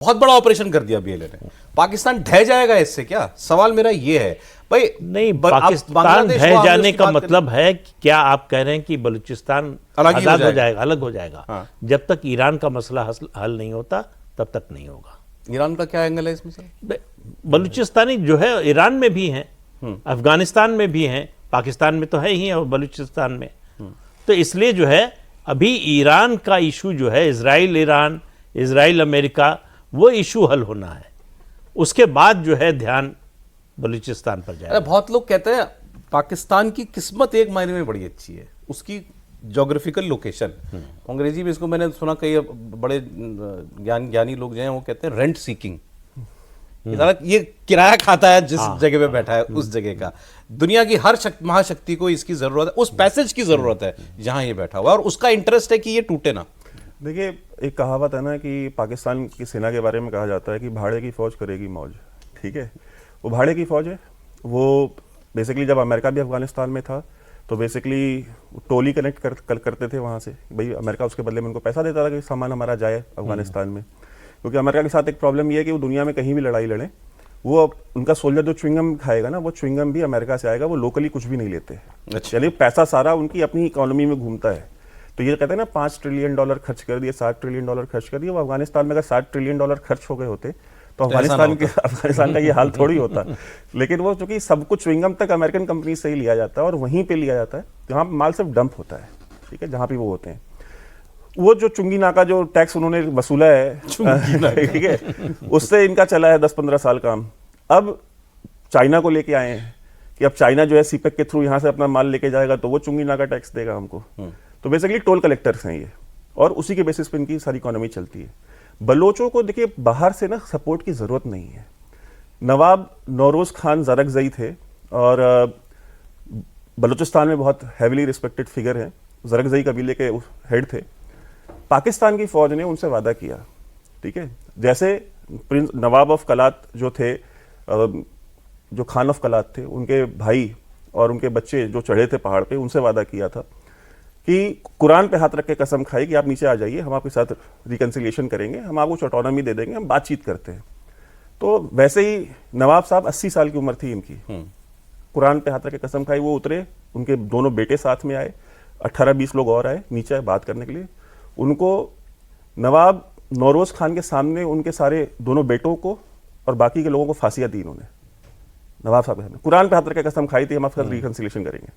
बहुत बड़ा ऑपरेशन कर दिया बीएलए ने। पाकिस्तान ढह जाएगा इससे क्या? सवाल मेरा ये है भाई। नहीं, पाकिस्तान ढह जाने का मतलब है कि क्या आप कह रहे हैं कि बलूचिस्तान आजाद हो जाएगा, अलग हो जाएगा? हाँ। जब तक ईरान का मसला हल नहीं होता तब तक नहीं होगा। ईरान का क्या एंगल है इसमें सर? बलूचिस्तानी जो है ईरान में भी हैं, अफगानिस्तान में भी हैं, पाकिस्तान में तो है ही और बलूचिस्तान में। तो इसलिए जो है अभी ईरान का इशू जो है, इजराइल ईरान, इजराइल अमेरिका, वो इशू हल होना है। उसके बाद जो है ध्यान बलूचिस्तान पर जाएगा। बहुत लोग कहते हैं पाकिस्तान की किस्मत एक मायने में बड़ी अच्छी है, उसकी ज्योग्राफिकल लोकेशन। अंग्रेजी में इसको मैंने सुना, कई बड़े ज्ञानी लोग जो हैं वो कहते हैं रेंट सीकिंग। ये किराया खाता है जिस जगह पे बैठा है उस जगह का। दुनिया की हर महाशक्ति को इसकी जरूरत है, उस पैसेज की जरूरत है जहां ये बैठा हुआ है, और उसका इंटरेस्ट है कि ये टूटे ना। देखिए, एक कहावत है ना कि पाकिस्तान की सेना के बारे में कहा जाता है कि भाड़े की फौज करेगी मौज। ठीक है, वो भाड़े की फौज है। वो बेसिकली जब अमेरिका भी अफगानिस्तान में था तो बेसिकली टोली कनेक्ट करते थे वहाँ से। भाई अमेरिका उसके बदले में उनको पैसा देता था कि सामान हमारा जाए अफगानिस्तान में। क्योंकि अमेरिका के साथ एक प्रॉब्लम ये है कि वो दुनिया में कहीं भी लड़ाई लड़े, वो उनका सोल्जर जो च्युइंगम खाएगा ना, वो च्युइंगम भी अमेरिका से आएगा। वो लोकली कुछ भी नहीं लेते। चलिए, पैसा सारा उनकी अपनी इकोनॉमी में घूमता है। तो ये कहते हैं ना, $5 ट्रिलियन खर्च कर दिए, $7 ट्रिलियन खर्च कर दिए। वो अफगानिस्तान में अगर $7 ट्रिलियन खर्च हो गए होते तो अफगानिस्तान का ये हाल थोड़ी होता। लेकिन वो चूंकि सब कुछ च्युइंगम तक अमेरिकन कंपनी से ही लिया जाता है और वहीं पे लिया जाता है जहाँ माल सिर्फ डंप होता है। ठीक है, जहाँ पे वो होते हैं। वो जो चुंगी नाका जो टैक्स उन्होंने वसूला है, ठीक है, उससे इनका चला है 10-15 साल काम। अब चाइना को लेके आए हैं कि अब चाइना जो है सीपेक के थ्रू यहाँ से अपना माल लेके जाएगा तो वो चुंगी नाका टैक्स देगा हमको। तो बेसिकली टोल कलेक्टर्स हैं ये, और उसी के बेसिस पे इनकी सारी इकोनॉमी चलती है। बलोचों को देखिए बाहर से ना सपोर्ट की जरूरत नहीं है। नवाब नौरोज खान ज़रकज़ई थे और बलूचिस्तान में बहुत हैविली रिस्पेक्टेड फिगर हैं, ज़रकज़ई कबीले के हेड थे। पाकिस्तान की फौज ने उनसे वादा किया, ठीक है, जैसे प्रिंस नवाब ऑफ कलात जो थे, जो खान ऑफ कलात थे, उनके भाई और उनके बच्चे जो चढ़े थे पहाड़ पे, उनसे वादा किया था कि कुरान पे हाथ रख के कसम खाई कि आप नीचे आ जाइए, हम आपके साथ रिकन्सिलिएशन करेंगे, हम आपको कुछ ऑटोनॉमी दे देंगे, हम बातचीत करते हैं। तो वैसे ही नवाब साहब 80 साल की उम्र थी इनकी, कुरान पे हाथ रख के कसम खाई, वो उतरे, उनके दोनों बेटे साथ में आए, 18-20 लोग और आए नीचे बात करने के लिए। उनको नवाब नौरोज खान के सामने उनके सारे दोनों बेटों को और बाकी के लोगों को फांसियां दी इन्होंने। नवाब साहब ने कुरान पे हाथ रख के कसम खाई थी, हम आपके साथ रिकन्सिलिएशन करेंगे।